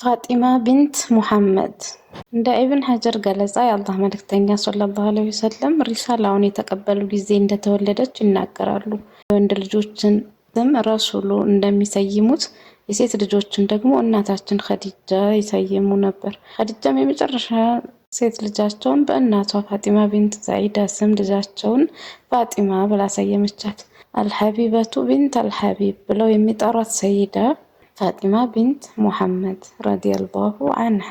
ፋጢማ ቢንት ሙሐመድ እንደ ኢብን ሐጀር ገለጻ የአላህ መልእክተኛ ሰለላሁ ዐለይሂ ወሰለም ሪሳላውን የተቀበሉ ጊዜ እንደተወለደች ይናገራሉ። የወንድ ልጆችን ስም ረሱሉ እንደሚሰይሙት የሴት ልጆችን ደግሞ እናታችን ኸዲጃ ይሰይሙ ነበር። ኸዲጃም የመጨረሻ ሴት ልጃቸውን በእናቷ ፋጢማ ቢንት ዛኢዳ ስም ልጃቸውን ፋጢማ ብላ ሰየመቻት። አልሐቢበቱ ቢንት አልሐቢብ ብለው የሚጠሯት ሰይዳ ፋጢማ ቢንት ሙሐመድ ረዲየላሁ ዐንሃ።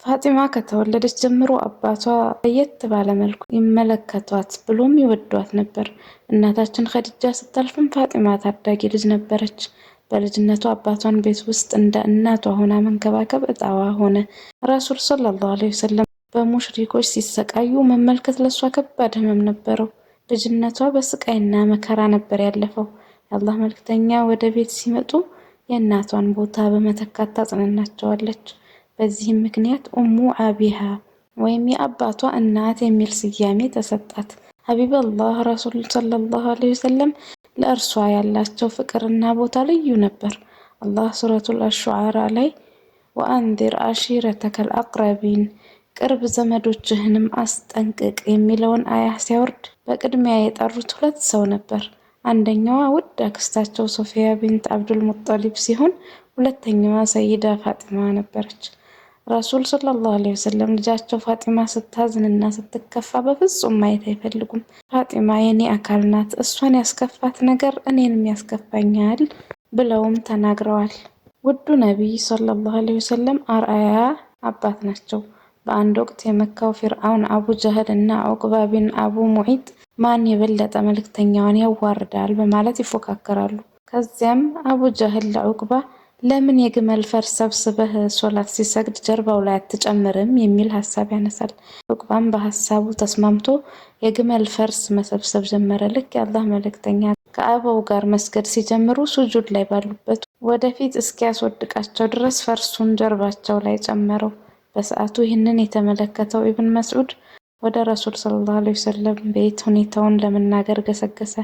ፋጢማ ከተወለደች ጀምሮ አባቷ ለየት ባለ መልኩ ይመለከቷት ብሎም ይወዷት ነበር። እናታችን ኸዲጃ ስታልፍም ፋጢማ ታዳጊ ልጅ ነበረች። በልጅነቷ አባቷን ቤት ውስጥ እንደ እናቷ ሆና መንከባከብ እጣዋ ሆነ። ረሱል ሰለላሁ ዐለይሂ ወሰለም በሙሽሪኮች ሲሰቃዩ መመልከት ለሷ ከባድ ህመም ነበረው። ልጅነቷ በስቃይና መከራ ነበር ያለፈው። የአላህ መልእክተኛ ወደ ቤት ሲመጡ የእናቷን ቦታ በመተካት ታጽናናቸዋለች። በዚህም ምክንያት ኡሙ አቢሃ ወይም የአባቷ እናት የሚል ስያሜ ተሰጣት። ሀቢበላህ ረሱል ሰለላሁ ዐለይሂ ወሰለም ለእርሷ ያላቸው ፍቅርና ቦታ ልዩ ነበር። አላህ ሱረቱል አሹዓራ ላይ ወአንዚር አሺረተከል አቅረቢን ቅርብ ዘመዶችህንም አስጠንቅቅ የሚለውን አያ ሲያወርድ በቅድሚያ የጠሩት ሁለት ሰው ነበር። አንደኛዋ ውድ አክስታቸው ሶፊያ ቢንት አብዱል ሙጠሊብ ሲሆን ሁለተኛዋ ሰይዳ ፋጢማ ነበረች። ረሱል ሰለላሁ ዐለይሂ ወሰለም ልጃቸው ፋጢማ ስታዝንና ስትከፋ በፍጹም ማየት አይፈልጉም። ፋጢማ የኔ አካል ናት፣ እሷን ያስከፋት ነገር እኔንም ያስከፋኛል ብለውም ተናግረዋል። ውዱ ነቢይ ሰለላሁ ዐለይሂ ወሰለም አርአያ አባት ናቸው። በአንድ ወቅት የመካው ፊርዓውን አቡ ጀህል እና ዑቅባ ቢን አቡ ሙዒጥ ማን የበለጠ መልእክተኛውን ያዋርዳል በማለት ይፎካከራሉ። ከዚያም አቡ ጀህል ለዑቅባ ለምን የግመል ፈርስ ሰብስበህ ሶላት ሲሰግድ ጀርባው ላይ አትጨምርም የሚል ሐሳብ ያነሳል። ዑቅባም በሐሳቡ ተስማምቶ የግመል ፈርስ መሰብሰብ ጀመረ። ልክ የአላህ መልእክተኛ ከአበው ጋር መስገድ ሲጀምሩ ሱጁድ ላይ ባሉበት ወደፊት እስኪያስወድቃቸው ድረስ ፈርሱን ጀርባቸው ላይ ጨመረው። በሰዓቱ ይህንን የተመለከተው ኢብን መስዑድ ወደ ረሱል ሰለላሁ ዐለይሂ ወሰለም ቤት ሁኔታውን ለመናገር ገሰገሰ።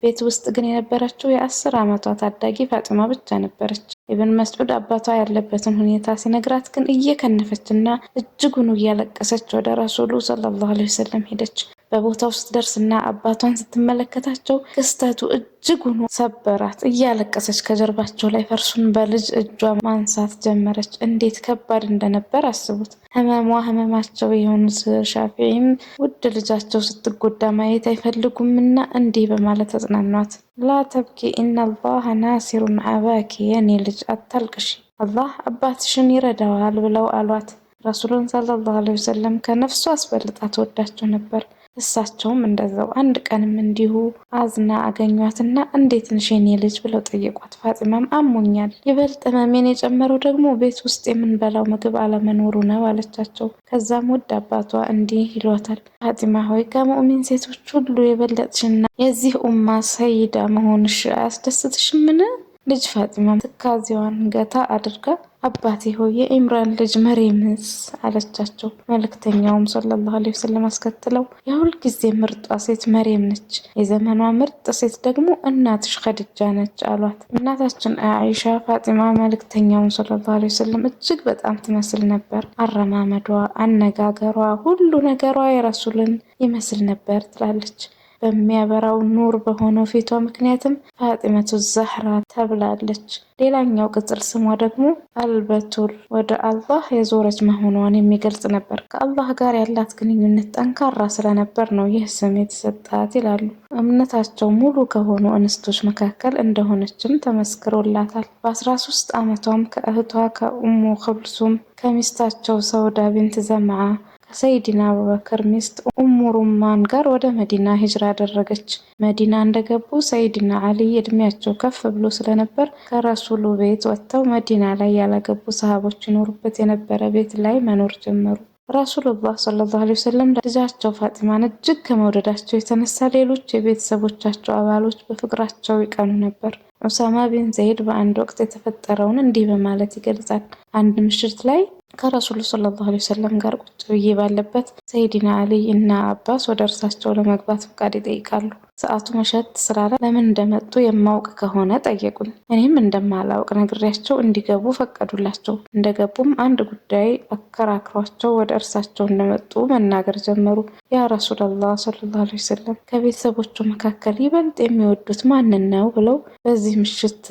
ቤት ውስጥ ግን የነበረችው የ10 ዓመቷ ታዳጊ ፋጢማ ብቻ ነበረች። ኢብን መስዑድ አባቷ ያለበትን ሁኔታ ሲነግራት ግን እየከነፈችና እጅጉን እያለቀሰች ወደ ረሱሉ ሰለላሁ ዐለይሂ ወሰለም ሄደች። በቦታው ስትደርስና አባቷን ስትመለከታቸው ክስተቱ እጅጉን ሰበራት። እያለቀሰች ከጀርባቸው ላይ ፈርሱን በልጅ እጇ ማንሳት ጀመረች። እንዴት ከባድ እንደነበር አስቡት። ህመማቸው የሆኑት ሻፊዒም ውድ ልጃቸው ስትጎዳ ማየት አይፈልጉምና እንዲህ በማለት አጽናኗት። ላ ተብኪ ኢነላህ ናሲሩን አባኪ፣ የኔ ልጅ አታልቅሺ፣ አላህ አባትሽን ይረዳዋል ብለው አሏት። ረሱሉን ሰለላሁ ዐለይሂ ወሰለም ከነፍሱ አስበልጣ ትወዳቸው ነበር። እሳቸውም እንደዛው። አንድ ቀንም እንዲሁ አዝና አገኟትና እንዴት ነሽ የኔ ልጅ ብለው ጠየቋት። ፋጢማም አሞኛል፣ ይበልጥ ህመሜን የጨመረው ደግሞ ቤት ውስጥ የምንበላው ምግብ አለመኖሩ ነው አለቻቸው። ከዛም ውድ አባቷ እንዲህ ይሏታል፣ ፋጢማ ሆይ ከሙእሚን ሴቶች ሁሉ የበለጥሽና የዚህ ኡማ ሰይዳ መሆንሽ አያስደስትሽምን? ልጅ ፋጢማም ትካዜዋን ገታ አድርጋ አባቴ ሆይ የኢምራን ልጅ መርየምስ አለቻቸው። መልእክተኛውም ሰለላሁ ዐለይሂ ወሰለም አስከትለው የሁል ጊዜ ምርጧ ሴት መርየም ነች፣ የዘመኗ ምርጥ ሴት ደግሞ እናትሽ ኸዲጃ ነች አሏት። እናታችን አይሻ ፋጢማ መልእክተኛውን ሰለላሁ ዐለይሂ ወሰለም እጅግ በጣም ትመስል ነበር። አረማመዷ፣ አነጋገሯ፣ ሁሉ ነገሯ የረሱልን ይመስል ነበር ትላለች። በሚያበራው ኑር በሆነው ፊቷ ምክንያትም ፋጢመቱ ዛህራ ተብላለች። ሌላኛው ቅጽል ስሟ ደግሞ አልበቱል ወደ አላህ የዞረች መሆኗን የሚገልጽ ነበር። ከአላህ ጋር ያላት ግንኙነት ጠንካራ ስለነበር ነው ይህ ስም የተሰጣት ይላሉ። እምነታቸው ሙሉ ከሆኑ እንስቶች መካከል እንደሆነችም ተመስክሮላታል። በ13 ዓመቷም ከእህቷ ከኡሙ ክልሱም ከሚስታቸው ሰውዳ ቢንት ዘምዓ ከሰይድና አቡበክር ሚስት ኡሙ ሩማን ጋር ወደ መዲና ሂጅራ አደረገች። መዲና እንደገቡ ሰይድና አሊ እድሜያቸው ከፍ ብሎ ስለነበር ከረሱሉ ቤት ወጥተው መዲና ላይ ያላገቡ ሰሃቦች ይኖሩበት የነበረ ቤት ላይ መኖር ጀመሩ። ረሱሉላህ ሰለላሁ ዐለይሂ ወሰለም ልጃቸው ፋጢማን እጅግ ከመውደዳቸው የተነሳ ሌሎች የቤተሰቦቻቸው አባሎች በፍቅራቸው ይቀኑ ነበር። ኡሳማ ቢን ዘይድ በአንድ ወቅት የተፈጠረውን እንዲህ በማለት ይገልጻል። አንድ ምሽት ላይ ከረሱሉ ሰለላሁ ዐለይሂ ወሰለም ጋር ቁጭ ብዬ ባለበት ሰይድና አሊ እና አባስ ወደ እርሳቸው ለመግባት ፍቃድ ይጠይቃሉ። ሰዓቱ መሸት ስላለ ለምን እንደመጡ የማውቅ ከሆነ ጠየቁኝ። እኔም እንደማላውቅ ነግሬያቸው እንዲገቡ ፈቀዱላቸው። እንደገቡም አንድ ጉዳይ አከራክሯቸው ወደ እርሳቸው እንደመጡ መናገር ጀመሩ። ያ ረሱላላህ ሰለላሁ ዐለይሂ ወሰለም ከቤተሰቦቹ መካከል ይበልጥ የሚወዱት ማንን ነው ብለው በዚህ ምሽት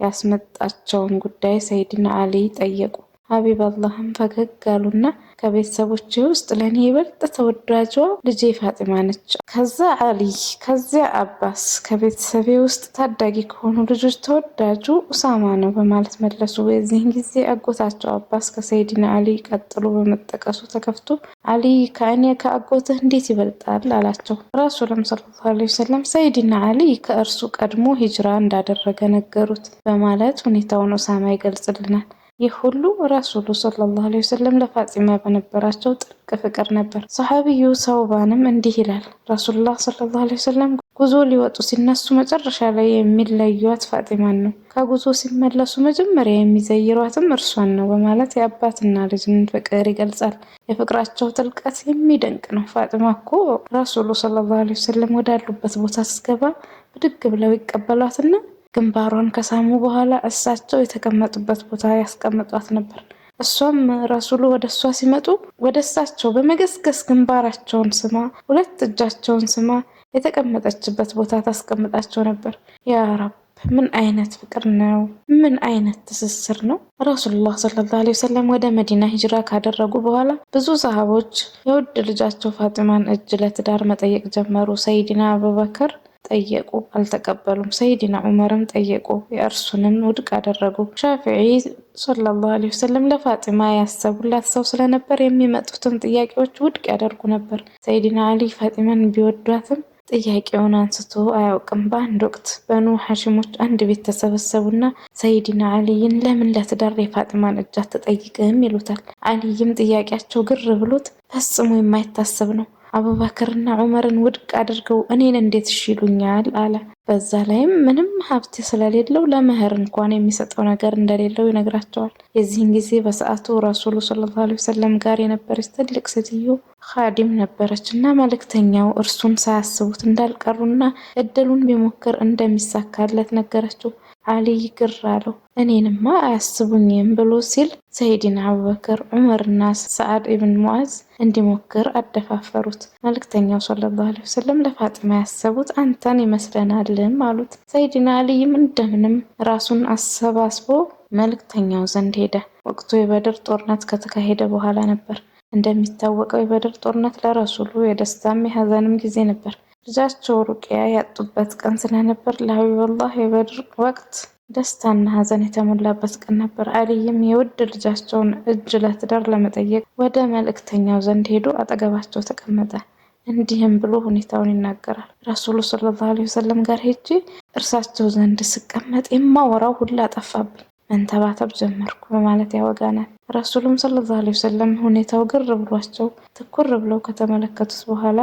ያስመጣቸውን ጉዳይ ሰይድና አሊ ጠየቁ። ሀቢብ አላህም ፈገግ አሉና ከቤተሰቦቼ ውስጥ ለእኔ ይበልጥ ተወዳጇ ልጄ ፋጢማ ነች። ከዛ አሊ፣ ከዚያ አባስ፣ ከቤተሰቤ ውስጥ ታዳጊ ከሆኑ ልጆች ተወዳጁ ኡሳማ ነው በማለት መለሱ። የዚህን ጊዜ አጎታቸው አባስ ከሰይድና አሊ ቀጥሎ በመጠቀሱ ተከፍቶ አሊ ከእኔ ከአጎትህ እንዴት ይበልጣል አላቸው። ረሱልም ሰለላሁ ዐለይሂ ወሰለም ሰይድና አሊ ከእርሱ ቀድሞ ሂጅራ እንዳደረገ ነገሩት በማለት ሁኔታውን ኡሳማ ይገልጽልናል። ይህ ሁሉ ረሱሉ ሰለላሁ ዐለይሂ ወሰለም ለፋጢማ በነበራቸው ጥልቅ ፍቅር ነበር። ሰሐቢዩ ሰውባንም እንዲህ ይላል። ረሱሉላህ ሰለላሁ ዐለይሂ ወሰለም ጉዞ ሊወጡ ሲነሱ መጨረሻ ላይ የሚለዩት ፋጢማን ነው። ከጉዞ ሲመለሱ መጀመሪያ የሚዘይሯትም እርሷን ነው በማለት የአባትና ልጅን ፍቅር ይገልጻል። የፍቅራቸው ጥልቀት የሚደንቅ ነው። ፋጢማ እኮ ረሱሉ ሰለላሁ ዐለይሂ ወሰለም ወዳሉበት ቦታ ስትገባ ብድግ ብለው ይቀበሏትና ግንባሯን ከሳሙ በኋላ እሳቸው የተቀመጡበት ቦታ ያስቀምጧት ነበር። እሷም ረሱሉ ወደ እሷ ሲመጡ ወደ እሳቸው በመገስገስ ግንባራቸውን ስማ፣ ሁለት እጃቸውን ስማ የተቀመጠችበት ቦታ ታስቀምጣቸው ነበር። ያ ረብ፣ ምን አይነት ፍቅር ነው! ምን አይነት ትስስር ነው! ረሱሉላህ ሰለላሁ ዐለይሂ ወሰለም ወደ መዲና ሂጅራ ካደረጉ በኋላ ብዙ ሰሃቦች የውድ ልጃቸው ፋጢማን እጅ ለትዳር መጠየቅ ጀመሩ። ሰይድና አቡበከር ጠየቁ፣ አልተቀበሉም። ሰይድና ዑመርም ጠየቁ፣ የእርሱንም ውድቅ አደረጉ። ሻፊዒ ሰለላሁ ዐለይሂ ወሰለም ለፋጢማ ያሰቡላት ሰው ስለነበር የሚመጡትን ጥያቄዎች ውድቅ ያደርጉ ነበር። ሰይድና አሊ ፋጢማን ቢወዷትም ጥያቄውን አንስቶ አያውቅም። በአንድ ወቅት በኑ ሐሺሞች አንድ ቤት ተሰበሰቡና ሰይድና አሊይን ለምን ለትዳር የፋጢማን እጅ አትጠይቅም ይሉታል። አሊይም ጥያቄያቸው ግር ብሎት ፈጽሞ የማይታሰብ ነው፣ አቡበክርና ዑመርን ውድቅ አድርገው እኔን እንዴት ይሉኛል አለ። በዛ ላይም ምንም ሀብት ስለሌለው ለመህር እንኳን የሚሰጠው ነገር እንደሌለው ይነግራቸዋል። የዚህን ጊዜ በሰዓቱ ረሱሉ ሰለላሁ ዐለይሂ ወሰለም ጋር የነበረች ትልቅ ሴትዮ ኻዲም ነበረች እና መልእክተኛው እርሱን ሳያስቡት እንዳልቀሩና እድሉን ቢሞክር እንደሚሳካለት ነገረችው። አሊይ ግር አለው። እኔንማ አያስቡኝም ብሎ ሲል ሰይድና አቡበክር፣ ዑመርና ሰዓድ ኢብን ሙዓዝ እንዲሞክር አደፋፈሩት። መልእክተኛው ሰለላሁ ዐለይሂ ወሰለም ለፋጢማ ያሰቡት አንተን ይመስለናልም አሉት። ሰይድና አሊይም እንደምንም ራሱን አሰባስቦ መልእክተኛው ዘንድ ሄደ። ወቅቱ የበድር ጦርነት ከተካሄደ በኋላ ነበር። እንደሚታወቀው የበድር ጦርነት ለረሱሉ የደስታም የሀዘንም ጊዜ ነበር። ልጃቸው ሩቅያ ያጡበት ቀን ስለነበር ለሀቢበላህ የበድር ወቅት ደስታና ሀዘን የተሞላበት ቀን ነበር። አሊይም የውድ ልጃቸውን እጅ ለትዳር ለመጠየቅ ወደ መልእክተኛው ዘንድ ሄዶ አጠገባቸው ተቀመጠ። እንዲህም ብሎ ሁኔታውን ይናገራል። ረሱሉ ሰለላሁ ዐለይሂ ወሰለም ጋር ሄጄ እርሳቸው ዘንድ ስቀመጥ የማወራው ሁላ ጠፋብኝ፣ መንተባተብ ጀመርኩ በማለት ያወጋናል። ረሱሉም ሰለላሁ ዐለይሂ ወሰለም ሁኔታው ግር ብሏቸው ትኩር ብለው ከተመለከቱት በኋላ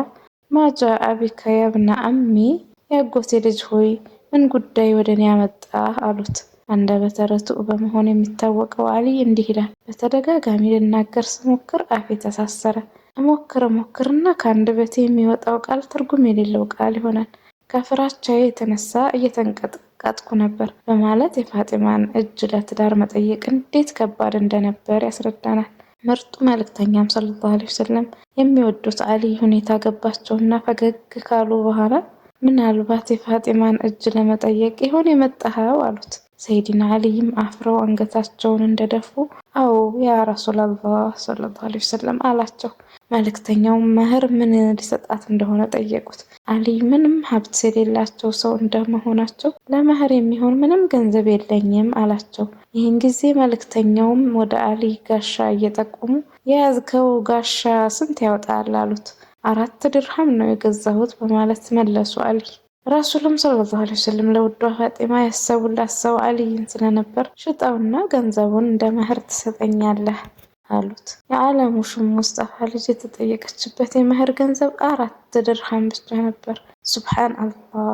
ማጃ አቢከ ያብነ አሚ፣ ያጎቴ ልጅ ሆይ ምን ጉዳይ ወደ እኔ ያመጣ አሉት። አንደበተ ርቱዕ በመሆን የሚታወቀው አሊ እንዲህ ይላል። በተደጋጋሚ ልናገር ስሞክር አፌ ተሳሰረ። እሞክርና ከአንደበቴ የሚወጣው ቃል ትርጉም የሌለው ቃል ይሆናል። ከፍራቻዬ የተነሳ እየተንቀጠቀጥኩ ነበር በማለት የፋጢማን እጅ ለትዳር መጠየቅ እንዴት ከባድ እንደነበር ያስረዳናል። ምርጡ መልእክተኛም ሰለላሁ ዐለይሂ ወሰለም የሚወዱት አሊ ሁኔታ ገባቸውና ፈገግ ካሉ በኋላ ምናልባት የፋጢማን እጅ ለመጠየቅ ይሆን የመጣኸው አሉት። ሰይድና አሊይም አፍረው አንገታቸውን እንደደፉ አዎ ያ ረሱላላህ ሰለላሁ ዐለይሂ ወሰለም አላቸው። መልእክተኛው መህር ምን ሊሰጣት እንደሆነ ጠየቁት። አሊ ምንም ሀብት የሌላቸው ሰው እንደመሆናቸው ለመህር የሚሆን ምንም ገንዘብ የለኝም አላቸው። ይህን ጊዜ መልእክተኛውም ወደ አሊ ጋሻ እየጠቆሙ የያዝከው ጋሻ ስንት ያወጣል አሉት። 4 ድርሃም ነው የገዛሁት በማለት መለሱ አሊ። ረሱሉም ሰለላሁ ዐለይሂ ወሰለም ለውዷ ፋጢማ ያሰቡላት ሰው አሊይን ስለነበር ሽጠውና ገንዘቡን እንደ መህር ትሰጠኛለህ አሉት። የዓለሙ ሹም ሙስጠፋ ልጅ የተጠየቀችበት የመህር ገንዘብ 4 ድርሃም ብቻ ነበር። ሱብሃን አላህ!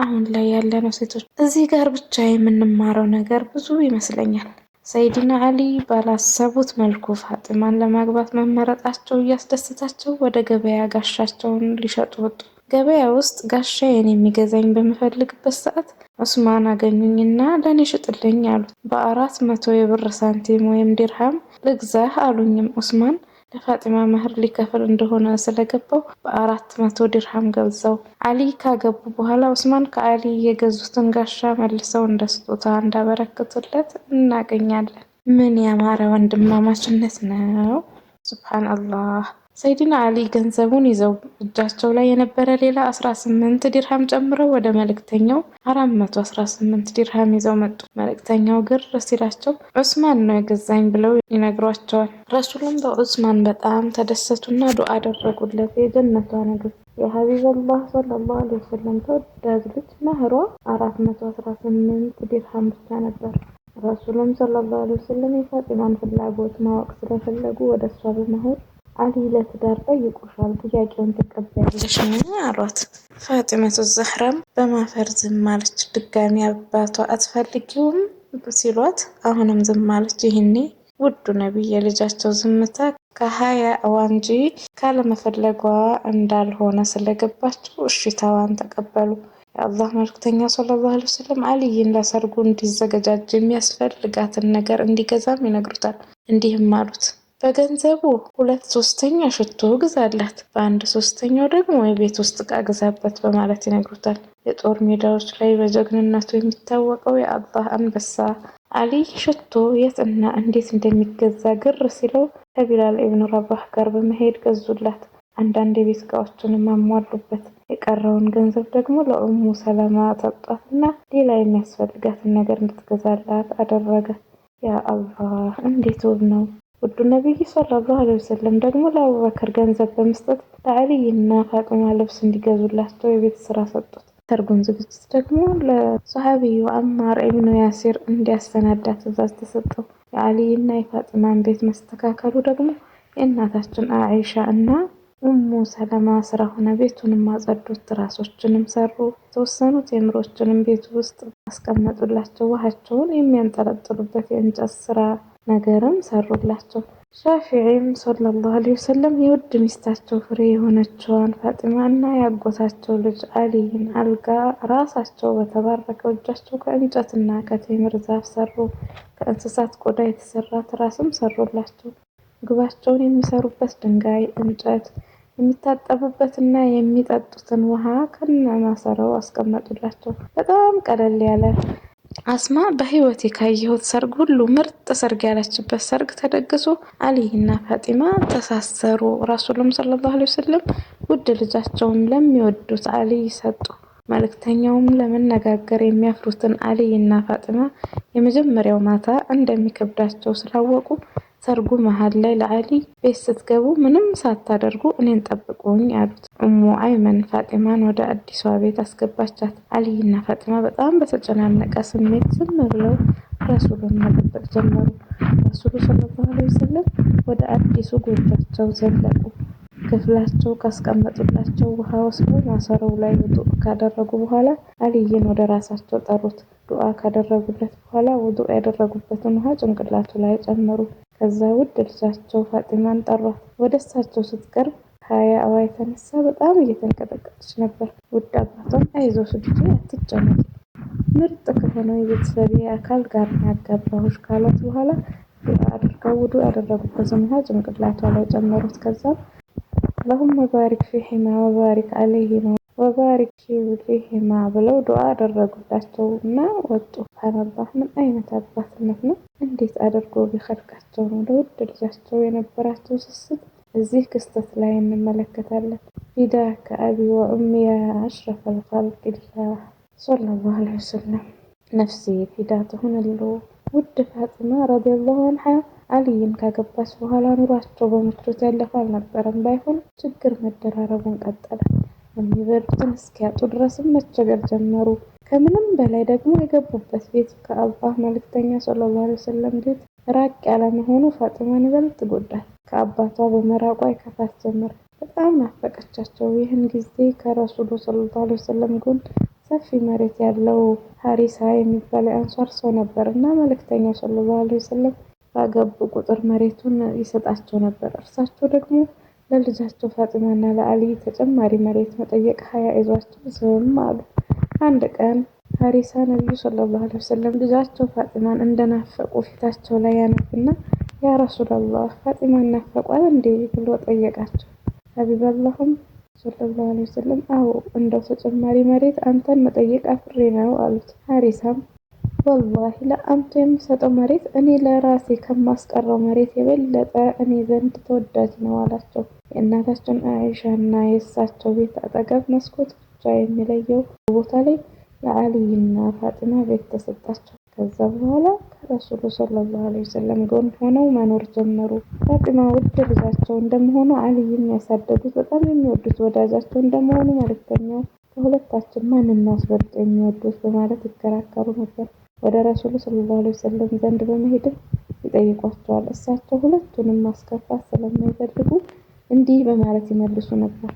አሁን ላይ ያለነው ሴቶች እዚህ ጋር ብቻ የምንማረው ነገር ብዙ ይመስለኛል። ሰይድና አሊ ባላሰቡት መልኩ ፋጢማን ለማግባት መመረጣቸው እያስደሰታቸው ወደ ገበያ ጋሻቸውን ሊሸጡ ወጡ። ገበያ ውስጥ ጋሻዬን የሚገዛኝ በምፈልግበት ሰዓት ዑስማን አገኙኝና ለኔ ሽጥልኝ አሉት። በ400 የብር ሳንቲም ወይም ዲርሃም ልግዛህ አሉኝም። ዑስማን ለፋጢማ መህር ሊከፍል እንደሆነ ስለገባው በ400 ዲርሃም ገዛው። አሊ ካገቡ በኋላ ዑስማን ከአሊ የገዙትን ጋሻ መልሰው እንደ ስጦታ እንዳበረከቱለት እናገኛለን። ምን ያማረ ወንድማማችነት ነው! ሱብሃንአላህ። ሰይድና አሊ ገንዘቡን ይዘው እጃቸው ላይ የነበረ ሌላ 18 ዲርሃም ጨምረው ወደ መልእክተኛው 418 ዲርሃም ይዘው መጡ። መልእክተኛው ግር ሲላቸው ዑስማን ነው የገዛኝ ብለው ይነግሯቸዋል። ረሱሉም በዑስማን በጣም ተደሰቱና ዱዓ አደረጉለት። የጀነቷ ንግስት የሀቢበላህ ሰለላሁ ዐለይሂ ወሰለም ተወዳጅ ልጅ መህሯ 418 ዲርሃም ብቻ ነበር። ረሱሉም ሰለላሁ ዐለይሂ ወሰለም የፋጢማን ፍላጎት ማወቅ ስለፈለጉ ወደ እሷ በመሄድ አሊ ለትዳር ጠይቆሻል፣ ጥያቄውን ትቀበያለሽ አሏት። ፋጢመቱ ዘህራም በማፈር ዝም አለች። ድጋሚ አባቷ አትፈልጊውም ሲሏት አሁንም ዝም አለች። ይህኔ ውዱ ነቢይ የልጃቸው ዝምታ ከሀያዋ እንጂ ካለመፈለጓ እንዳልሆነ ስለገባቸው እሺታዋን ተቀበሉ። የአላህ መልክተኛ ሰለላሁ ዐለይሂ ወሰለም አልይን ለሰርጉ እንዲዘገጃጅ የሚያስፈልጋትን ነገር እንዲገዛም ይነግሩታል። እንዲህም አሉት፣ በገንዘቡ 2/3 ሽቶ ግዛላት፣ በ1/3 ደግሞ የቤት ውስጥ ዕቃ ግዛበት በማለት ይነግሩታል። የጦር ሜዳዎች ላይ በጀግንነቱ የሚታወቀው የአላህ አንበሳ አሊ ሽቶ የት እና እንዴት እንደሚገዛ ግር ሲለው ከቢላል ኢብኑ ረባህ ጋር በመሄድ ገዙላት። አንዳንድ የቤት ዕቃዎችንም አሟሉበት። የቀረውን ገንዘብ ደግሞ ለኡሙ ሰለማ ሰጧትና ሌላ የሚያስፈልጋትን ነገር እንድትገዛላት አደረገ። ያ አላህ እንዴት ውብ ነው! ውዱ ነቢይ ሰለላሁ ዐለይሂ ወሰለም ደግሞ ለአቡበከር ገንዘብ በመስጠት ለአሊይና ፋጢማ ልብስ እንዲገዙላቸው የቤት ስራ ሰጡት። ሰርጉን ዝግጅት ደግሞ ለሰሃቢዩ አማር ኢብኑ ያሲር እንዲያሰናዳ ትዕዛዝ ተሰጠው። የአሊይና የፋጢማን ቤት መስተካከሉ ደግሞ የእናታችን አኢሻ እና ኡሙ ሰለማ ስራ ሆነ። ቤቱንም አጸዱት፣ ትራሶችንም ሰሩ፣ የተወሰኑ ቴምሮችንም ቤቱ ውስጥ አስቀመጡላቸው። ውሃቸውን የሚያንጠለጥሉበት የእንጨት ስራ ነገርም ሰሩላቸው። ሻፊዒም ሰለላሁ ዐለይሂ ወሰለም የውድ ሚስታቸው ፍሬ የሆነችዋን ፋጢማ እና ያጎታቸው ልጅ አሊይን አልጋ ራሳቸው በተባረከው እጃቸው ከእንጨትና ከቴምር ዛፍ ሰሩ። ከእንስሳት ቆዳ የተሰራ ትራስም ሰሩላቸው። ምግባቸውን የሚሰሩበት ድንጋይ፣ እንጨት፣ የሚታጠቡበትና የሚጠጡትን ውሃ ከነማሰራው አስቀመጡላቸው። በጣም ቀለል ያለ አስማ በህይወቴ ካየሁት ሰርግ ሁሉ ምርጥ ሰርግ ያለችበት ሰርግ ተደግሶ አሊይና ፋጢማ ተሳሰሩ። ረሱሉም ሰለላሁ ዐለይሂ ወሰለም ውድ ልጃቸውን ለሚወዱት አሊይ ሰጡ። መልእክተኛውም ለመነጋገር የሚያፍሩትን አሊይና ፋጢማ የመጀመሪያው ማታ እንደሚከብዳቸው ስላወቁ ሰርጉ መሃል ላይ ለአሊ ቤት ስትገቡ ምንም ሳታደርጉ እኔን ጠብቁኝ አሉት። ኡሙ አይመን ፋጢማን ወደ አዲሷ ቤት አስገባቻት። አሊይና ፋጢማ በጣም በተጨናነቀ ስሜት ዝም ብለው ረሱሉን መጠበቅ ጀመሩ። ረሱሉ ሰለላሁ ዐለይሂ ወሰለም ወደ አዲሱ ጎጆቸው ዘለቁ። ክፍላቸው ካስቀመጡላቸው ውሃ ወስደው ማሰሮው ላይ ውዱእ ካደረጉ በኋላ አሊይን ወደ ራሳቸው ጠሩት። ዱዓ ካደረጉለት በኋላ ውዱእ ያደረጉበትን ውሃ ጭንቅላቱ ላይ ጨመሩ። ከዛ ውድ ልጃቸው ፋጢማን ጠሯት። ወደ እሳቸው ስትቀርብ ከሀያዋ የተነሳ በጣም እየተንቀጠቀጠች ነበር። ውድ አባቷም አይዞሽ ልጄ አትጨነቂ፣ ምርጥ ከሆነው የቤተሰቤ አካል ጋር ያጋባሁሽ ካሏት በኋላ ዱዓ አድርገው ውዱእ ያደረጉበትን ውሃ ጭንቅላቷ ላይ ጨመሩት። ከዛም اللهم بارك فيهما وبارك عليهما وبارك في وليهما ብለው ዱዓ አደረጉላቸው እና ወጡ። ሱብሃንአላህ ምን አይነት አባትነት ነው! እንዴት አድርጎ ቢኸልቃቸው ነው! ለውድ ልጃቸው የነበራቸው ስስት እዚህ ክስተት ላይ እንመለከታለን። ፊዳከ አቢ ወኡሚ ያ አሽረፈል ኸልቂላህ ሰለላሁ ዐለይሂ ወሰለም፣ ነፍሴ ፊዳ ትሁንልዎ። ውድ ፋጢማ ረዲየላሁ ዐንሃ አሊይን ካገባች በኋላ ኑሯቸው በምቾት ያለፈ አልነበረም። ባይሆን ችግር መደራረቡን ቀጠለ። የሚበሉትን እስኪያጡ ድረስም መቸገር ጀመሩ። ከምንም በላይ ደግሞ የገቡበት ቤት ከአላህ መልእክተኛ ሰለላሁ ዐለይሂ ወሰለም ቤት ራቅ ያለ መሆኑ ፋጢማን ይበልጥ ጎዳት። ከአባቷ በመራቋ ይከፋት ጀመር። በጣም ናፈቀቻቸው። ይህን ጊዜ ከረሱሉ ሰለላሁ ዐለይሂ ወሰለም ጎን ሰፊ መሬት ያለው ሀሪሳ የሚባል የአንሷር ሰው ነበር እና መልእክተኛው ሰለላሁ ዐለይሂ ወሰለም ባገቡ ቁጥር መሬቱን ይሰጣቸው ነበር። እርሳቸው ደግሞ ለልጃቸው ፋጢማና ለአሊ ተጨማሪ መሬት መጠየቅ ሀያ ይዟቸው ዝም አሉ። አንድ ቀን ሀሪሳ ነብዩ ሰለላሁ ዐለይሂ ወሰለም ልጃቸው ፋጢማን እንደናፈቁ ፊታቸው ላይ ያነብና ያ ረሱላላህ ፋጢማን ናፈቋል እንዴ ብሎ ጠየቃቸው። ሀቢበላህም ሰለላሁ ዐለይሂ ወሰለም አዎ እንደው ተጨማሪ መሬት አንተን መጠየቅ አፍሬ ነው አሉት። ሀሪሳም ወላሂ ለአንተ የምሰጠው መሬት እኔ ለራሴ ከማስቀረው መሬት የበለጠ እኔ ዘንድ ተወዳጅ ነው አላቸው። የእናታችን አይሻና የእሳቸው ቤት አጠገብ መስኮት ብቻ የሚለየው ቦታ ላይ የአሊይና ፋጢማ ቤት ተሰጣቸው። ከዛ በኋላ ከረሱሉ ሰለላሁ ዐለይሂ ወሰለም ጎን ሆነው መኖር ጀመሩ። ፋጢማ ውድ ልጃቸው እንደመሆኑ አሊይም ያሳደጉት በጣም የሚወዱት ወዳጃቸው እንደመሆኑ መልእክተኛው ከሁለታችን ማንን እናስበልጥ የሚወዱት በማለት ይከራከሩ ነበር። ወደ ረሱሉ ሰለላሁ ዐለይሂ ወሰለም ዘንድ በመሄድ ይጠይቋቸዋል። እሳቸው ሁለቱንም ማስከፋት ስለማይፈልጉ እንዲህ በማለት ይመልሱ ነበር።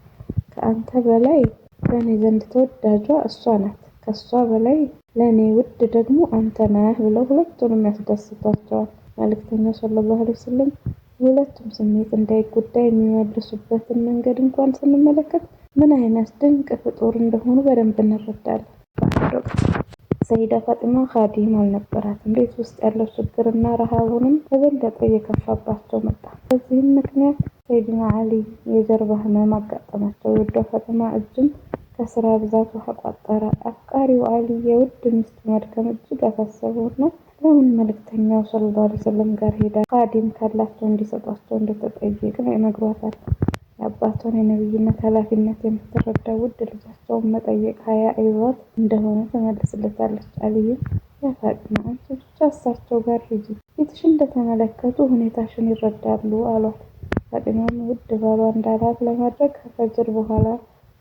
ከአንተ በላይ በእኔ ዘንድ ተወዳጇ እሷ ናት፣ ከሷ በላይ ለእኔ ውድ ደግሞ አንተ ነህ ብለው ሁለቱንም ያስደስቷቸዋል። መልእክተኛው ሰለላሁ ዐለይሂ ወሰለም ሁለቱም ስሜት እንዳይጎዳ የሚመልሱበትን መንገድ እንኳን ስንመለከት ምን አይነት ድንቅ ፍጡር እንደሆኑ በደንብ እንረዳለን። በአንድ ወቅት ሰይዳ ፋጢማ ኻዲም አልነበራትም። ቤት ውስጥ ያለው ችግርና ረሃቡንም በበለጠ እየከፋባቸው መጣ። በዚህም ምክንያት ሰይድና አሊ የጀርባ ህመም አጋጠማቸው። የወዷ ፋጢማ እጅም ከስራ ብዛት ውሃ ቋጠረ። አፍቃሪው አሊ የውድ ሚስቱ መድከም እጅግ አሳሰበውና ለምን መልእክተኛው ሰለላሁ ዐለይሂ ወሰለም ጋር ሄዳ ኻዲም ካላቸው እንዲሰጧቸው እንደተጠየቀ ይነግሯታል። የአባቷን የነብይነት ኃላፊነት የምትረዳ ውድ ልጃቸውን መጠየቅ ሀያ ይዟት እንደሆነ ትመልስለታለች። አሊይም ያ ፋጢማ አንቺ ብቻ እሳቸው ጋር ሂጂ፣ ፊትሽ እንደተመለከቱ ሁኔታሽን ይረዳሉ አሏት። ፋጢማም ውድ ባሏ እንዳላት ለማድረግ ከፈጅር በኋላ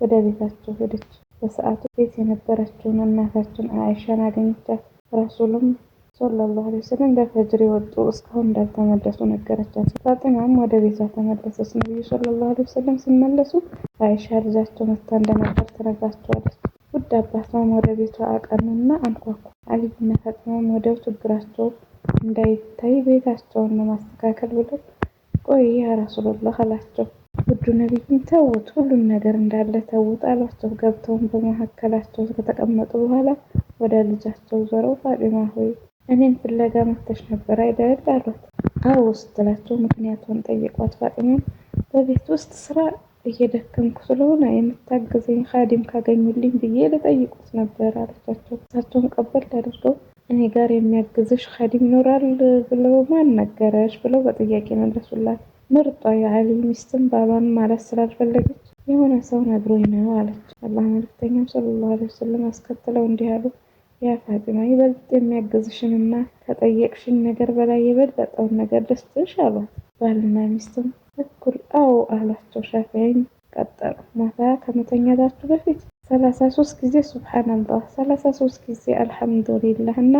ወደ ቤታቸው ሄደች። በሰዓቱ ቤት የነበረችውን እናታችን አይሻን አገኘቻት። ረሱሉም ሰለላሁ ዐለይሂ ወሰለም በፈጅር የወጡ እስካሁን እንዳልተመለሱ ነገረቻት። ፋጢማም ወደ ቤቷ ተመለሰች። ነብዩ ሰለላሁ ዐለይሂ ወሰለም ሲመለሱ አይሻ ልጃቸው መታ እንደነበር ትነግራቸዋለች። ውድ አባቷም ወደ ቤቷ አቀኑና አንኳኩ። አሊና ፋጢማም ወዲያው ችግራቸው እንዳይታይ ቤታቸውን ለማስተካከል ብለው ቆይ ያ ረሱላህ አላቸው። ውዱ ነብይም ተውት፣ ሁሉን ነገር እንዳለ ተውት አሏቸው። ገብተውም በመካከላቸው ከተቀመጡ በኋላ ወደ ልጃቸው ዞረው ፋጢማ ሆይ እኔን ፍለጋ መጥተሽ ነበር አይደል አሏት። አዎ ስትላቸው ምክንያቱን ጠየቋት። ፋጢማም በቤት ውስጥ ስራ እየደከምኩ ስለሆነ የምታግዘኝ ኻዲም ካገኙልኝ ብዬ ልጠይቁት ነበር አለቻቸው። እሳቸውም ቀበል አድርገው እኔ ጋር የሚያግዝሽ ኻዲም ይኖራል ብለው ማን ነገረሽ ብለው በጥያቄ መለሱላት። ምርጧ የአሊ ሚስትም ባሏን ማለት ስላልፈለገች የሆነ ሰው ነግሮኝ ነው አለች። አላህ መልእክተኛው ሰለላሁ ዐለይሂ ወሰለም አስከትለው እንዲህ አሉ። ያ ፋጢማ ይበልጥ የሚያግዝሽንና ከጠየቅሽን ነገር በላይ የበለጠውን ነገር ልስጥሽ አሏት። ባልና ሚስትም እኩል አዎ አሏቸው። ሻፊዒም ቀጠሉ። ማታ ከመተኛታችሁ በፊት 33 ጊዜ ሱብሃንአላህ፣ 33 ጊዜ አልሐምዱሊላህ እና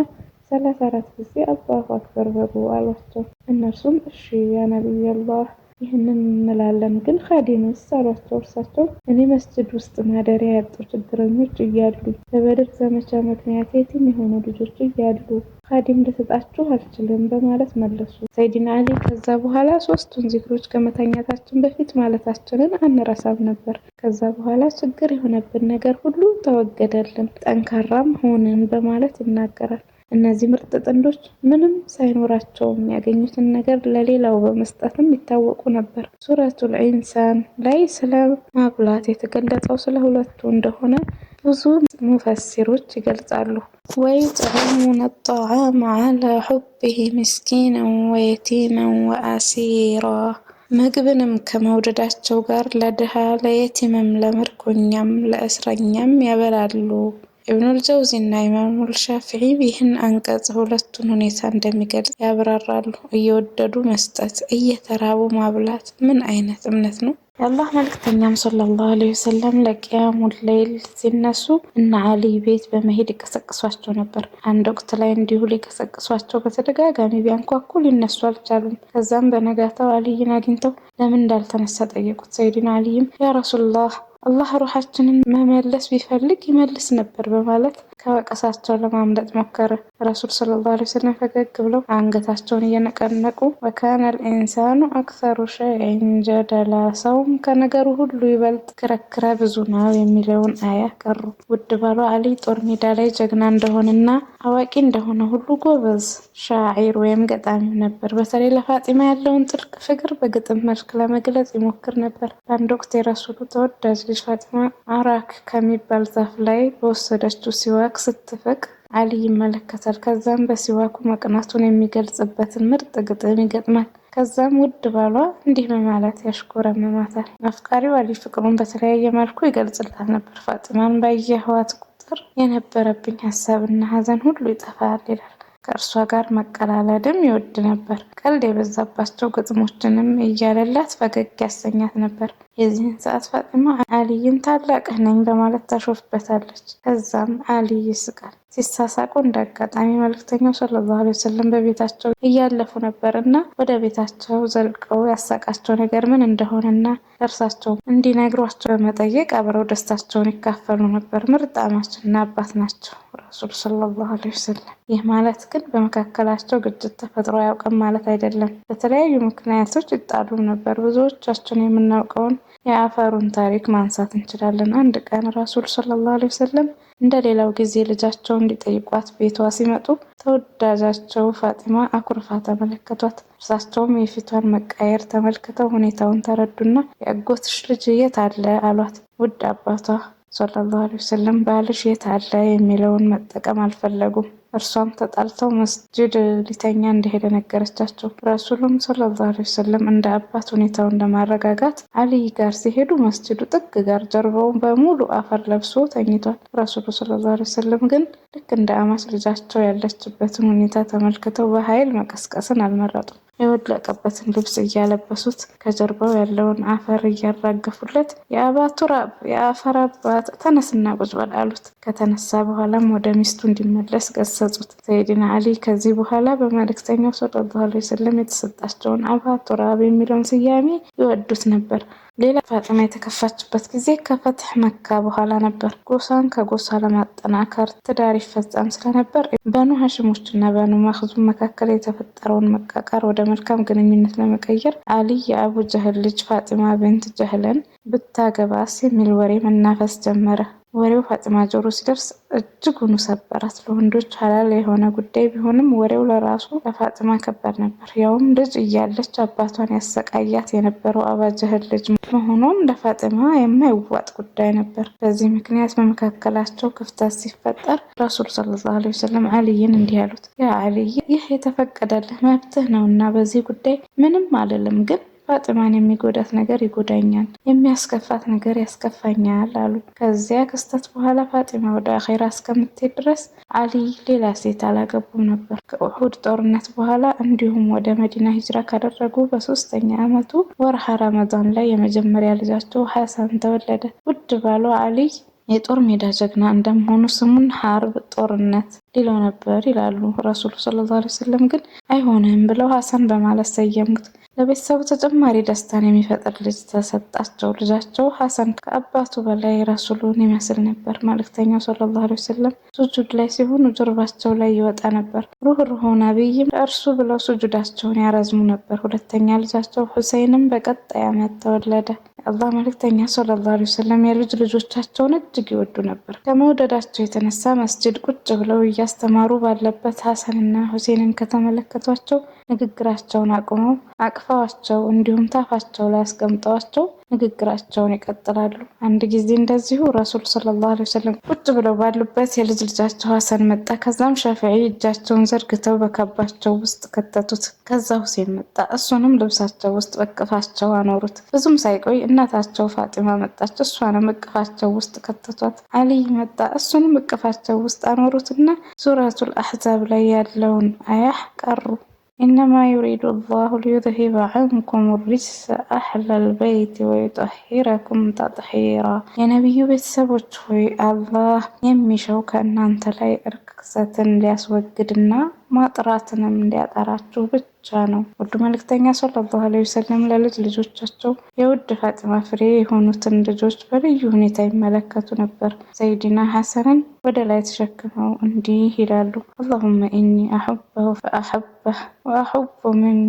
34 ጊዜ አላሁ አክበር በሉ አሏቸው። እነርሱም እሺ ያ ነብዩላህ ይህንን እንላለን፣ ግን ኻዲምስ አሏቸው። እርሳቸው እኔ መስጂድ ውስጥ ማደሪያ ያጡ ችግረኞች እያሉ በበድር ዘመቻ ምክንያት የቲም የሆኑ ልጆች እያሉ ኻዲም ልሰጣችሁ አልችልም በማለት መለሱ። ሰይድና አሊ ከዛ በኋላ ሶስቱን ዚክሮች ከመተኛታችን በፊት ማለታችንን አንረሳም ነበር። ከዛ በኋላ ችግር የሆነብን ነገር ሁሉ ተወገደልን፣ ጠንካራም ሆንን በማለት ይናገራል። እነዚህ ምርጥ ጥንዶች ምንም ሳይኖራቸው የሚያገኙትን ነገር ለሌላው በመስጠትም ይታወቁ ነበር። ሱረቱል ኢንሳን ላይ ስለ ማብላት የተገለጸው ስለ ሁለቱ እንደሆነ ብዙ ሙፈሲሮች ይገልጻሉ። ወዩጥዒሙነ አጣዓመ ዐላ ሑቢሂ ምስኪነን ወየቲመን ወአሲራ፣ ምግብንም ከመውደዳቸው ጋር ለድሃ ለየቲምም ለምርኮኛም ለእስረኛም ያበላሉ። ኢብኑል ጀውዚ እና ኢማሙል ሻፊዒ ይህን አንቀጽ ሁለቱን ሁኔታ እንደሚገልጽ ያብራራሉ። እየወደዱ መስጠት፣ እየተራቡ ማብላት ምን አይነት እምነት ነው? የአላህ መልእክተኛም ሰለላሁ ዐለይሂ ወሰለም ለቂያሙል ለይል ሲነሱ እና አሊ ቤት በመሄድ ይቀሰቅሷቸው ነበር። አንድ ወቅት ላይ እንዲሁ ሊቀሰቅሷቸው በተደጋጋሚ ቢያንኳኩ ሊነሱ አልቻሉም። ከዛም በነጋታው አሊይን አግኝተው ለምን እንዳልተነሳ ጠየቁት። ሰይድና አሊይም ያ ረሱላህ አላህ ሩሃችንን መመለስ ቢፈልግ ይመልስ ነበር በማለት ከወቀሳቸው ለማምለጥ ሞከረ። ረሱል ሰለላሁ ዐለይሂ ወሰለም ፈገግ ብለው አንገታቸውን እየነቀነቁ ወካነ አልኢንሳኑ አክሰሩ ሸይኢን ጀደላ፣ ሰውም ከነገሩ ሁሉ ይበልጥ ክርክረ ብዙ ነው የሚለውን አያ ቀሩ። ውድ ባሏ አሊ ጦር ሜዳ ላይ ጀግና እንደሆነና አዋቂ እንደሆነ ሁሉ ጎበዝ ሻዒር ወይም ገጣሚም ነበር። በተለይ ለፋጢማ ያለውን ጥልቅ ፍቅር በግጥም መልክ ለመግለጽ ይሞክር ነበር። በአንድ ወቅት የረሱሉ ተወዳጅ ልጅ ፋጢማ አራክ ከሚባል ዛፍ ላይ በወሰደችው ሲዋክ ስትፍቅ አሊ ይመለከታል። ከዛም በሲዋኩ መቅናቱን የሚገልጽበትን ምርጥ ግጥም ይገጥማል። ከዛም ውድ ባሏ እንዲህ በማለት ያሽኮረመማታል። አፍቃሪው አሊ ፍቅሩን በተለያየ መልኩ ይገልጽላት ነበር። ፋጢማን ባየኋት ቁጥር የነበረብኝ ሀሳብና ሀዘን ሁሉ ይጠፋል ይላል። ከእርሷ ጋር መቀላለድም ይወድ ነበር። ቀልድ የበዛባቸው ግጥሞችንም እያለላት ፈገግ ያሰኛት ነበር። የዚህን ሰዓት ፋጢማ አሊይን ታላቅህ ነኝ በማለት ታሾፍበታለች። ከዛም አሊ ይስቃል። ሲሳሳቁ እንደ አጋጣሚ መልእክተኛው ሰለላሁ ዐለይሂ ወሰለም በቤታቸው እያለፉ ነበር እና ወደ ቤታቸው ዘልቀው ያሳቃቸው ነገር ምን እንደሆነና እርሳቸው እንዲነግሯቸው በመጠየቅ አብረው ደስታቸውን ይካፈሉ ነበር። ምርጥ አማችና አባት ናቸው ረሱል ሰለላሁ ዐለይሂ ወሰለም። ይህ ማለት ግን በመካከላቸው ግጭት ተፈጥሮ አያውቅም ማለት አይደለም። በተለያዩ ምክንያቶች ይጣሉም ነበር። ብዙዎቻችን የምናውቀውን የአፈሩን ታሪክ ማንሳት እንችላለን። አንድ ቀን ረሱል ሰለላሁ ዐለይሂ ወሰለም እንደ ሌላው ጊዜ ልጃቸው እንዲጠይቋት ቤቷ ሲመጡ ተወዳጃቸው ፋጢማ አኩርፋ ተመለከቷት። እርሳቸውም የፊቷን መቃየር ተመልክተው ሁኔታውን ተረዱና የአጎትሽ ልጅ የት አለ አሏት። ውድ አባቷ ሰለላሁ ዐለይሂ ወሰለም ባልሽ የት አለ የሚለውን መጠቀም አልፈለጉም። እርሷም ተጣልተው መስጂድ ሊተኛ እንደሄደ ነገረቻቸው። ረሱሉም ሰለላሁ ዐለይሂ ወሰለም እንደ አባት ሁኔታውን ለማረጋጋት አሊይ ጋር ሲሄዱ መስጂዱ ጥግ ጋር ጀርባውን በሙሉ አፈር ለብሶ ተኝቷል። ረሱሉ ሰለላሁ ዐለይሂ ወሰለም ግን ልክ እንደ አማች ልጃቸው ያለችበትን ሁኔታ ተመልክተው በኃይል መቀስቀስን አልመረጡም። የወለቀበትን ልብስ እያለበሱት ከጀርባው ያለውን አፈር እያራገፉለት የአባ ቱራብ የአፈር አባት ተነስና ቁጭ በል አሉት። ከተነሳ በኋላም ወደ ሚስቱ እንዲመለስ ገሰጹት። ሰይድና አሊ ከዚህ በኋላ በመልእክተኛው ሰለላሁ ዐለይሂ ወሰለም የተሰጣቸውን አባ ቱራብ የሚለውን ስያሜ ይወዱት ነበር። ሌላ ፋጢማ የተከፋችበት ጊዜ ከፈትሕ መካ በኋላ ነበር። ጎሳን ከጎሳ ለማጠናከር ትዳር ይፈጸም ስለነበር በኑ ሀሽሞችና በኑ መኽዙም መካከል የተፈጠረውን መቃቃር ወደ መልካም ግንኙነት ለመቀየር አሊ የአቡ ጀህል ልጅ ፋጢማ ቢንት ጀህልን ብታገባስ የሚል ወሬ መናፈስ ጀመረ። ወሬው ፋጢማ ጆሮ ሲደርስ እጅጉን ሰበራት። ለወንዶች ሐላል የሆነ ጉዳይ ቢሆንም ወሬው ለራሱ ለፋጢማ ከባድ ነበር። ያውም ልጅ እያለች አባቷን ያሰቃያት የነበረው አባጀህል ልጅ መሆኑም ለፋጢማ የማይዋጥ ጉዳይ ነበር። በዚህ ምክንያት በመካከላቸው ክፍተት ሲፈጠር ረሱል ሰለላሁ ዐለይሂ ወሰለም አሊይን እንዲህ አሉት፣ ያ አሊይ ይህ የተፈቀደልህ መብትህ ነውና በዚህ ጉዳይ ምንም አልልም፣ ግን ፋጢማን የሚጎዳት ነገር ይጎዳኛል፣ የሚያስከፋት ነገር ያስከፋኛል አሉ። ከዚያ ክስተት በኋላ ፋጢማ ወደ አኼራ እስከምትሄድ ድረስ አሊ ሌላ ሴት አላገቡም ነበር። ከኡሁድ ጦርነት በኋላ እንዲሁም ወደ መዲና ሂጅራ ካደረጉ በ3ኛ ዓመቱ ወርሃ ረመዳን ላይ የመጀመሪያ ልጃቸው ሐሰን ተወለደ። ውድ ባሏ አሊ የጦር ሜዳ ጀግና እንደመሆኑ ስሙን ሐርብ ጦርነት ሊለው ነበር ይላሉ። ረሱሉ ሰለላሁ ዐለይሂ ወሰለም ግን አይሆንም ብለው ሐሰን በማለት ሰየሙት። ለቤተሰቡ ተጨማሪ ደስታን የሚፈጥር ልጅ ተሰጣቸው። ልጃቸው ሐሰን ከአባቱ በላይ ረሱሉን ይመስል ነበር። መልእክተኛው ሰለላሁ ዐለይሂ ወሰለም ሱጁድ ላይ ሲሆኑ ጀርባቸው ላይ ይወጣ ነበር። ሩህሩህ ነቢይም ለእርሱ ብለው ሱጁዳቸውን ያረዝሙ ነበር። ሁለተኛ ልጃቸው ሁሴይንም በቀጣይ ዓመት ተወለደ። የአላህ መልእክተኛ ሰለላሁ ዐለይሂ ወሰለም የልጅ ልጆቻቸውን እጅግ ይወዱ ነበር። ከመውደዳቸው የተነሳ መስጂድ ቁጭ ብለው እያስተማሩ ባለበት ሐሰንና ሁሴንን ከተመለከቷቸው ንግግራቸውን አቁመው አቅፈዋቸው እንዲሁም ታፋቸው ላይ አስቀምጠዋቸው ንግግራቸውን ይቀጥላሉ። አንድ ጊዜ እንደዚሁ ረሱል ሰለላሁ ዐለይሂ ወሰለም ቁጭ ብለው ባሉበት የልጅ ልጃቸው ሐሰን መጣ። ከዛም ሻፊዒ እጃቸውን ዘርግተው በካባቸው ውስጥ ከተቱት። ከዛ ሁሴን መጣ። እሱንም ልብሳቸው ውስጥ በቅፋቸው አኖሩት። ብዙም ሳይቆይ እናታቸው ፋጢማ መጣች። እሷንም እቅፋቸው ውስጥ ከተቷት። አሊይ መጣ። እሱንም እቅፋቸው ውስጥ አኖሩትና ሱረቱል አሕዛብ ላይ ያለውን አያህ ቀሩ። ኢነማ ዩሪዱ አላሁ ሊዩዝሂበ ዐንኩም ሪጅሰ አህለል በይት ወዩጠሂረኩም ተጥሂራ። የነቢዩ ቤተሰቦች ሆይ አላህ የሚሻው ከእናንተ ላይ እርክሰትን ሊያስወግድና ማጥራትንም እንዲያጠራችሁ ብቻ ነው። ውድ መልእክተኛ ሰለላሁ ዐለይሂ ወሰለም ለልጅ ልጆቻቸው የውድ ፋጢማ ፍሬ የሆኑትን ልጆች በልዩ ሁኔታ ይመለከቱ ነበር። ሰይድና ሐሰንን ወደ ላይ ተሸክመው እንዲህ ይላሉ። አላሁመ ኢኒ አሑበሁ ፈአሐበህ ወአሑቡ መን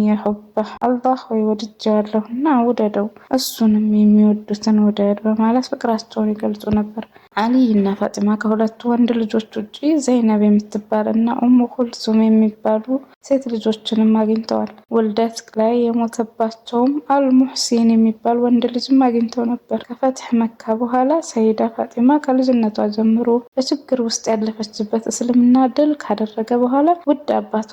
የሑበህ። አላህ ሆይ ወድጄዋለሁና ውደደው፣ እሱንም የሚወዱትን ውደድ በማለት ፍቅራቸውን ይገልጹ ነበር። አሊይ እና ፋጢማ ከሁለቱ ወንድ ልጆች ውጪ ዘይነብ የምትባል እና ኡሙ ኩልሱም የሚባሉ ሴት ልጆችንም አግኝተዋል። ውልደት ላይ የሞተባቸውም አልሙሕሲን የሚባል ወንድ ልጅም አግኝተው ነበር። ከፈትሕ መካ በኋላ ሰይዳ ፋጢማ ከልጅነቷ ጀምሮ በችግር ውስጥ ያለፈችበት እስልምና ድል ካደረገ በኋላ ውድ አባቷ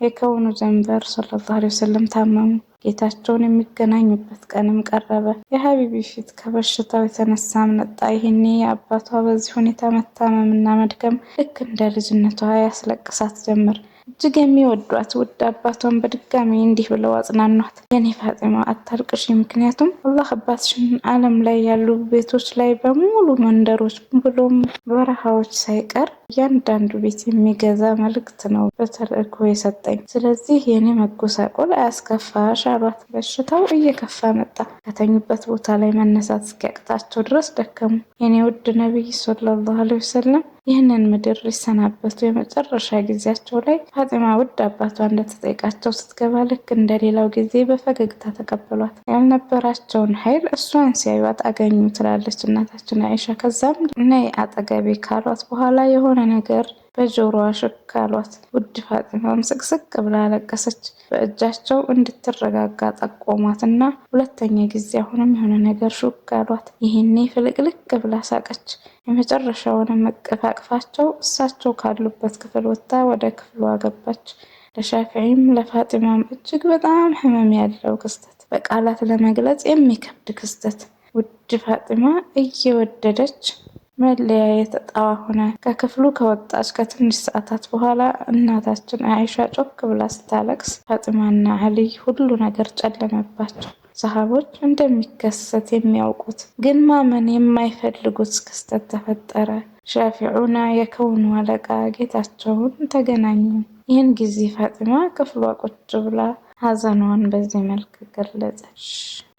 የከውኑ ጀንበር ሰለላሁ ዐለይሂ ወሰለም ታመሙ። ጌታቸውን የሚገናኙበት ቀንም ቀረበ። የሀቢቢ ፊት ከበሽታው የተነሳ መጣ። ይህኔ አባቷ በዚህ ሁኔታ መታመምና መድከም ልክ እንደ ልጅነቷ ያስለቅሳት ጀመር። እጅግ የሚወዷት ውድ አባቷን በድጋሚ እንዲህ ብለው አጽናኗት። የኔ ፋጢማ አታልቅሺ፣ ምክንያቱም አላህ አባትሽን ዓለም ላይ ያሉ ቤቶች ላይ በሙሉ መንደሮች ብሎም በረሃዎች ሳይቀር እያንዳንዱ ቤት የሚገዛ መልእክት ነው በተልእኮ የሰጠኝ። ስለዚህ የኔ መጎሳቆል አያስከፋሽ አሏት። በሽታው እየከፋ መጣ። ከተኙበት ቦታ ላይ መነሳት እስኪያቅታቸው ድረስ ደከሙ። የኔ ውድ ነቢይ ሰለላሁ ዐለይሂ ወሰለም ይህንን ምድር ሊሰናበቱ የመጨረሻ ጊዜያቸው ላይ ፋጢማ ውድ አባቷ እንደተጠይቃቸው ስትገባ ልክ እንደሌላው ጊዜ በፈገግታ ተቀበሏት። ያልነበራቸውን ኃይል እሷን ሲያዩት አገኙ ትላለች እናታችን አይሻ። ከዛም ነይ አጠገቤ ካሏት በኋላ የሆነ ነገር በጆሮዋ ሽክ አሏት። ውድ ፋጢማም ስቅስቅ ብላ አለቀሰች። በእጃቸው እንድትረጋጋ ጠቆሟትና ሁለተኛ ጊዜ አሁንም የሆነ ነገር ሹክ አሏት። ይህኔ ፍልቅልቅ ብላ ሳቀች። የመጨረሻውን መቀፋቅፋቸው እሳቸው ካሉበት ክፍል ወጥታ ወደ ክፍሏ ገባች። ለሻፊዒም ለፋጢማም እጅግ በጣም ህመም ያለው ክስተት፣ በቃላት ለመግለጽ የሚከብድ ክስተት። ውድ ፋጢማ እየወደደች መለያየት ዕጣዋ ሆነ። ከክፍሉ ከወጣች ከትንሽ ሰዓታት በኋላ እናታችን አይሻ ጮክ ብላ ስታለቅስ ፋጢማና አሊይ ሁሉ ነገር ጨለመባቸው። ሰሃቦች እንደሚከሰት የሚያውቁት ግን ማመን የማይፈልጉት ክስተት ተፈጠረ። ሻፊዑና የከውኑ አለቃ ጌታቸውን ተገናኙ። ይህን ጊዜ ፋጢማ ክፍሏ ቁጭ ብላ ሐዘኗን በዚህ መልክ ገለጸች።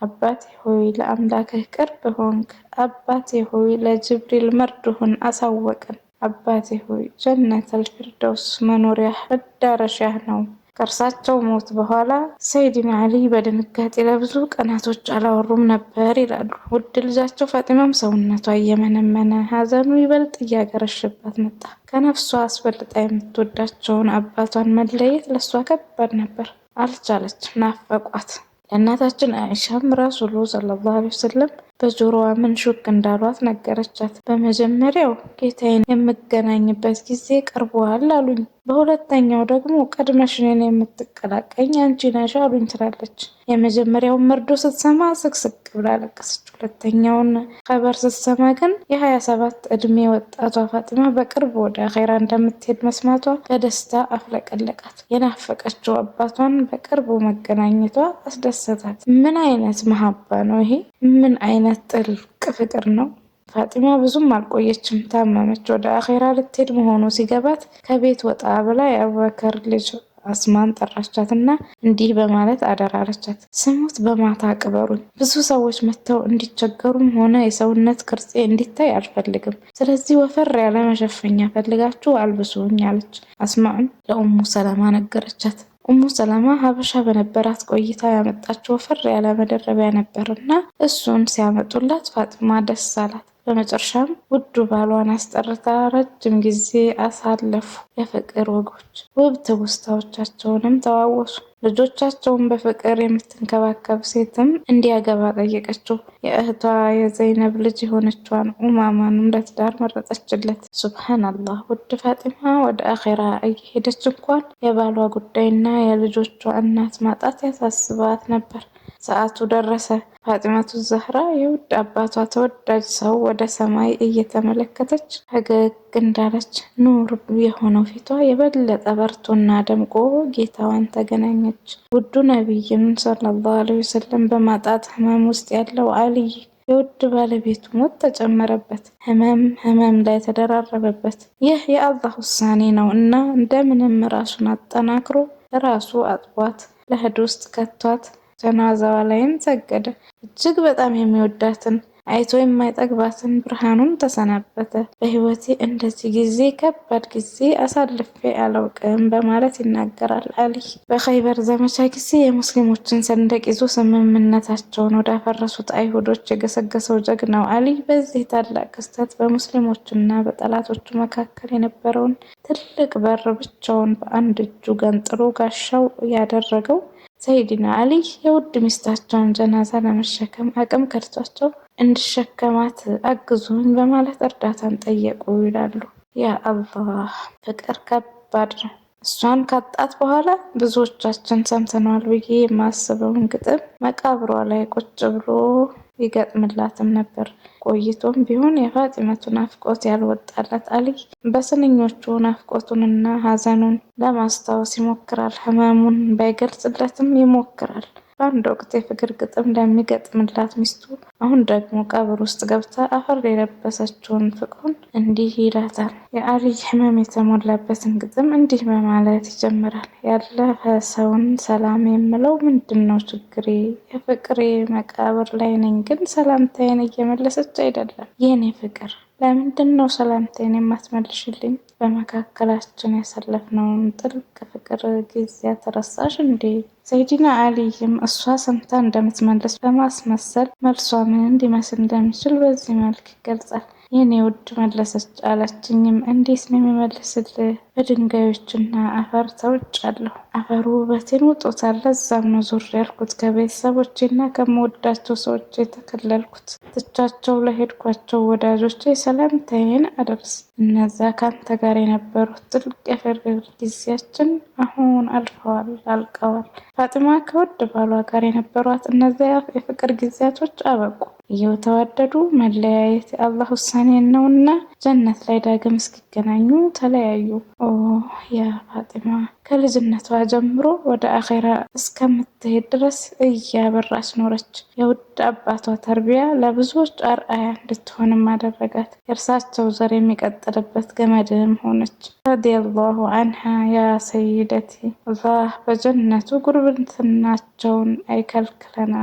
አባቴ ሆይ ለአምላክህ ቅርብ ሆንክ። አባቴ ሆይ ለጅብሪል መርዶህን አሳወቅን። አባቴ ሆይ ጀነተል ፊርደውስ መኖሪያህ መዳረሻህ ነው። ከእርሳቸው ሞት በኋላ ሰይድና አሊ በድንጋጤ ለብዙ ቀናቶች አላወሩም ነበር ይላሉ። ውድ ልጃቸው ፋጢማም ሰውነቷ እየመነመነ ሐዘኑ ይበልጥ እያገረሸባት መጣ። ከነፍሷ አስበልጣ የምትወዳቸውን አባቷን መለየት ለሷ ከባድ ነበር። አልቻለችም፣ ናፈቋት። ለእናታችን አይሻም ረሱሉ ሰለላሁ ዐለይሂ ወሰለም በጆሮዋ ምን ሹክ እንዳሏት ነገረቻት። በመጀመሪያው ጌታዬን የምገናኝበት ጊዜ ቀርቧል አሉኝ። በሁለተኛው ደግሞ ቀድመሽ እኔን የምትቀላቀኝ አንቺ ነሽ አሉኝ ትላለች። የመጀመሪያውን መርዶ ስትሰማ ስቅስቅ ብላ አለቀሰች። ሁለተኛውን ኸበር ስትሰማ ግን የ27 ዕድሜ ወጣቷ ፋጢማ በቅርብ ወደ አኼራ እንደምትሄድ መስማቷ በደስታ አፍለቀለቃት። የናፈቀችው አባቷን በቅርቡ መገናኘቷ አስደሰታት። ምን አይነት መሀባ ነው ይሄ! ምን አይነት ጥልቅ ፍቅር ነው! ፋጢማ ብዙም አልቆየችም፣ ታመመች። ወደ አኼራ ልትሄድ መሆኑ ሲገባት ከቤት ወጣ ብላ የአቡበከር ልጅ አስማን ጠራቻትና እንዲህ በማለት አደራረቻት። ስሙት፣ በማታ ቅበሩኝ። ብዙ ሰዎች መጥተው እንዲቸገሩም ሆነ የሰውነት ቅርጼ እንዲታይ አልፈልግም። ስለዚህ ወፈር ያለ መሸፈኛ ፈልጋችሁ አልብሱኝ አለች። አስማም ለኡሙ ሰለማ ነገረቻት። ኡሙ ሰለማ ሀበሻ በነበራት ቆይታ ያመጣችው ወፈር ያለ መደረቢያ ነበርና እሱን ሲያመጡላት ፋጢማ ደስ አላት። በመጨረሻም ውዱ ባሏን አስጠርታ ረጅም ጊዜ አሳለፉ። የፍቅር ወጎች፣ ውብ ትውስታዎቻቸውንም ተዋወሱ። ልጆቻቸውን በፍቅር የምትንከባከብ ሴትም እንዲያገባ ጠየቀችው። የእህቷ የዘይነብ ልጅ የሆነችዋን ኡማማንም ለትዳር መረጠችለት። ሱብሃንአላህ! ውድ ፋጢማ ወደ አኼራ እየሄደች እንኳን የባሏ ጉዳይና የልጆቿ እናት ማጣት ያሳስባት ነበር። ሰዓቱ ደረሰ። ፋጢማቱ ዘህራ የውድ አባቷ ተወዳጅ ሰው ወደ ሰማይ እየተመለከተች ፈገግ እንዳለች ኑር የሆነው ፊቷ የበለጠ በርቶና ደምቆ ጌታዋን ተገናኘች። ውዱ ነቢይን ሰለላሁ ዐለይሂ ወሰለም በማጣት ህመም ውስጥ ያለው አሊይ የውድ ባለቤቱ ሞት ተጨመረበት። ህመም ላይ ተደራረበበት። ይህ የአላህ ውሳኔ ነው እና እንደምንም ራሱን አጠናክሮ ራሱ አጥቧት ለህድ ውስጥ ከቷት ጀናዛዋ ላይም ሰገደ። እጅግ በጣም የሚወዳትን አይቶ የማይጠግባትን ብርሃኑን ተሰናበተ። በህይወቴ እንደዚህ ጊዜ ከባድ ጊዜ አሳልፌ አላውቅም በማለት ይናገራል አሊ። በኸይበር ዘመቻ ጊዜ የሙስሊሞችን ሰንደቅ ይዞ ስምምነታቸውን ወዳፈረሱት አይሁዶች የገሰገሰው ጀግናው አሊ በዚህ ታላቅ ክስተት በሙስሊሞችና በጠላቶቹ መካከል የነበረውን ትልቅ በር ብቻውን በአንድ እጁ ገንጥሎ ጋሻው ያደረገው ሰይድና አሊ የውድ ሚስታቸውን ጀናዛ ለመሸከም አቅም ከድቷቸው እንድሸከማት አግዙኝ በማለት እርዳታን ጠየቁ ይላሉ። ያ አላህ ፍቅር ከባድ ነው። እሷን ካጣት በኋላ ብዙዎቻችን ሰምተነዋል ብዬ የማስበውን ግጥም መቃብሯ ላይ ቁጭ ብሎ ይገጥምላትም ነበር። ቆይቶም ቢሆን የፋጢመቱ ናፍቆት ያልወጣለት አሊ በስንኞቹ ናፍቆቱንና ሀዘኑን ለማስታወስ ይሞክራል። ህመሙን ባይገልጽለትም ይሞክራል። በአንድ ወቅት የፍቅር ግጥም ለሚገጥምላት ሚስቱ አሁን ደግሞ ቀብር ውስጥ ገብታ አፈር የለበሰችውን ፍቅሩን እንዲህ ይላታል። የአልይ ህመም የተሞላበትን ግጥም እንዲህ በማለት ይጀምራል። ያለፈ ሰውን ሰላም የምለው ምንድን ነው ችግሬ? የፍቅሬ መቃብር ላይ ነኝ ግን ሰላምታዬን እየመለሰች አይደለም። የኔ ፍቅር ለምንድን ነው ሰላምታዬን የማትመልሽልኝ? በመካከላችን ያሳለፍነውን ጥልቅ ፍቅር ጊዜያት ረሳሽ እንዴ? ሰይድና አሊይም እሷ ሰምታ እንደምትመልስ በማስመሰል መልሷ ምን ሊመስል እንደሚችል በዚህ መልክ ይገልጻል። የኔ ውድ መለሰች አለችኝም። እንዴት ነው የሚመልስልህ? በድንጋዮችና አፈር ተውጫለሁ። አፈሩ ውበቴን ውጦታል። ለዛም ነው ዞር ያልኩት። ከቤተሰቦቼና ከምወዳቸው ሰዎች የተከለልኩት። ትቻቸው ለሄድኳቸው ወዳጆቼ ሰላምታዬን አደርስ። እነዛ ካንተ ጋር የነበሩት ጥልቅ የፍቅር ጊዜያችን አሁን አልቀዋል። ፋጢማ ከውድ ባሏ ጋር የነበሯት እነዚያ የፍቅር ጊዜያቶች አበቁ። እየተዋደዱ መለያየት የአላህ ውሳኔ ነውና ጀነት ላይ ዳግም እስኪገናኙ ተለያዩ። ኦ ያ ፋጢማ ከልጅነቷ ጀምሮ ወደ አኼራ እስከምትሄድ ድረስ እያበራች ኖረች። የውድ አባቷ ተርቢያ ለብዙዎች አርአያ እንድትሆንም አደረጋት። የእርሳቸው ዘር የሚቀጥልበት ገመድም ሆነች። ረዲየላሁ አንሃ ያ ሰይደቲ። አላህ በጀነቱ ጉርብትናቸውን አይከልክለና።